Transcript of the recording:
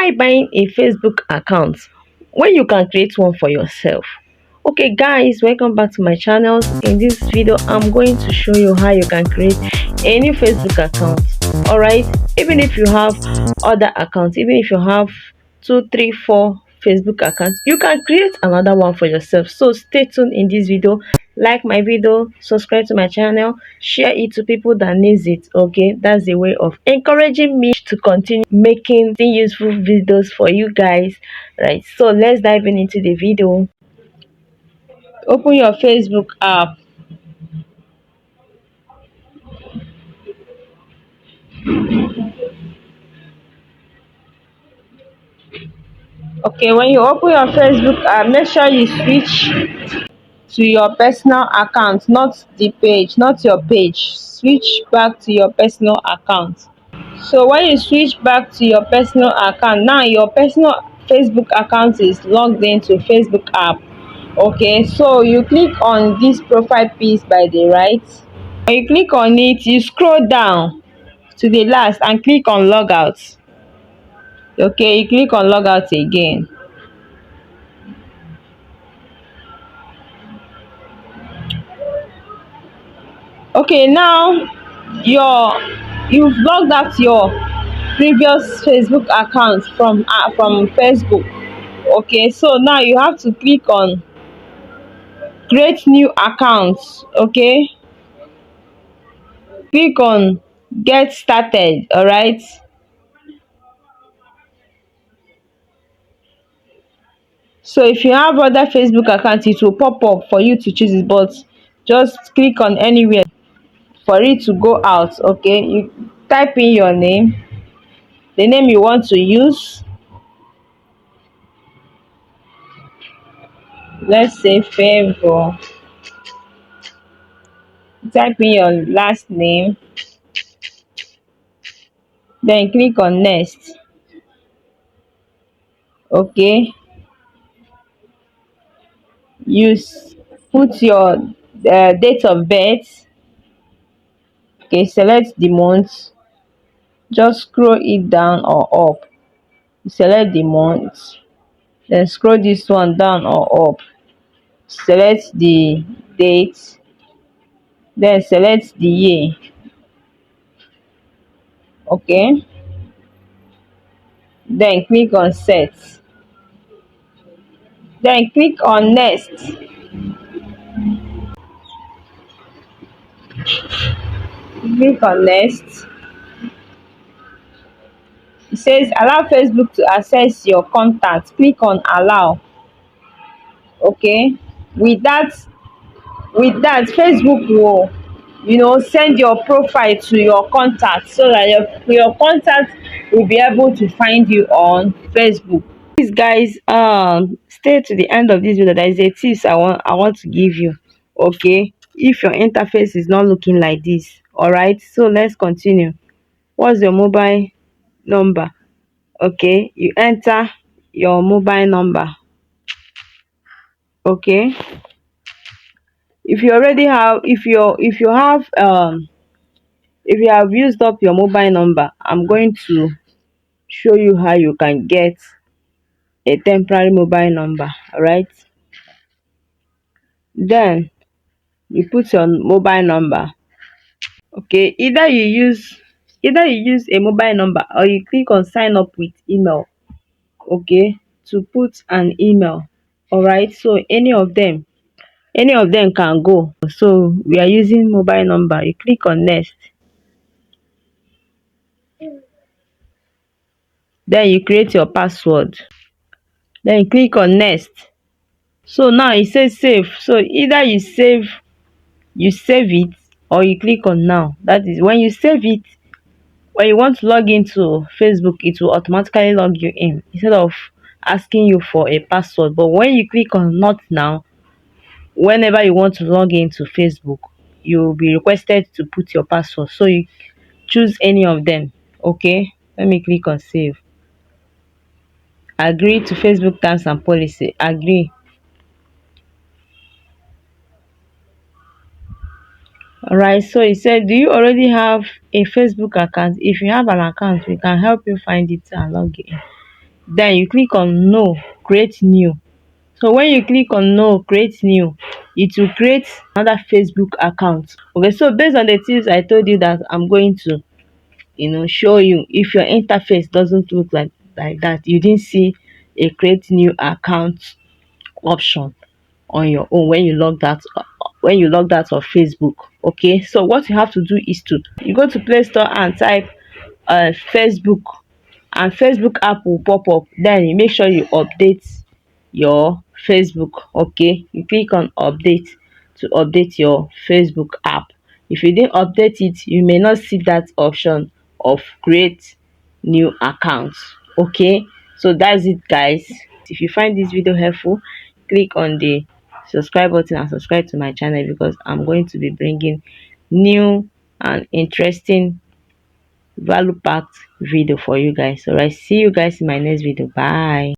Why buying a Facebook account when you can create one for yourself? Okay guys, welcome back to my channel. In this video I'm going to show you how you can create a new Facebook account. All right, even if you have other accounts, even if you have 2, 3, 4 Facebook accounts, you can create another one for yourself. So stay tuned in this video. Like my video, subscribe to my channel, share it to people that needs it. Okay, that's the way of encouraging me to continue making useful videos for you guys. Right, so let's dive into the video. Open your Facebook app. Okay, when you open your Facebook app, make sure you switch to your personal account, not the page, not your page. Switch back to your personal account. So when you switch back to your personal account, now your personal Facebook account is logged into Facebook app. Okay, so you click on this profile piece by the right. When you click on it, you scroll down to the last and click on logout. Okay, you click on logout again. Okay, now you've logged out your previous Facebook account from Facebook. Okay, so now you have to click on create new account. Okay, click on get started. All right, so if you have other Facebook accounts, it will pop up for you to choose it, but just click on anywhere for it to go out. Okay, you type in your name, the name you want to use. Let's say Favor. Type in your last name, then click on next. Okay, use put your date of birth. Okay, select the month, just scroll it down or up. Select the month, then scroll this one down or up. Select the date, then select the year. Okay, then click on set, then click on next. Click on next. It says allow Facebook to access your contact. Click on allow. Okay, with that Facebook will send your profile to your contact, so that your contact will be able to find you on Facebook. Please guys, stay to the end of this video. There is a tips I want to give you. Okay, if your interface is not looking like this, all right, so let's continue. What's your mobile number? Okay, you enter your mobile number. Okay, if you already have if you have used up your mobile number, I'm going to show you how you can get a temporary mobile number. All right, then you put your mobile number. Okay, either you use a mobile number, or you click on sign up with email. Okay, to put an email. All right, so any of them can go. So we are using mobile number. You click on next, then you create your password, then you click on next. So now it says save, so either you save it, or you click on now. That is, when you save it, when you want to log into Facebook, it will automatically log you in instead of asking you for a password. But when you click on not now, whenever you want to log into Facebook, you'll be requested to put your password. So you choose any of them. Okay, let me click on save. Agree to Facebook terms and policy. Agree. All right, so it said, do you already have a Facebook account? If you have an account, we can help you find it and log in. then you click on no, create new. So when you click on no, create new, it will create another Facebook account. Okay, so based on the tips I told you that I'm going to show you, if your interface doesn't look like that, you didn't see a create new account option on your own when you log out of Facebook. Okay, so what you have to do is to you go to Play Store and type Facebook, and Facebook app will pop up. Then you make sure you update your Facebook. Okay, you click on update to update your Facebook app. If you didn't update it, you may not see that option of create new account. Okay, so that's it, guys. If you find this video helpful, click on the subscribe button and subscribe to my channel, because I'm going to be bringing new and interesting value packed video for you guys. All right, see you guys in my next video. Bye.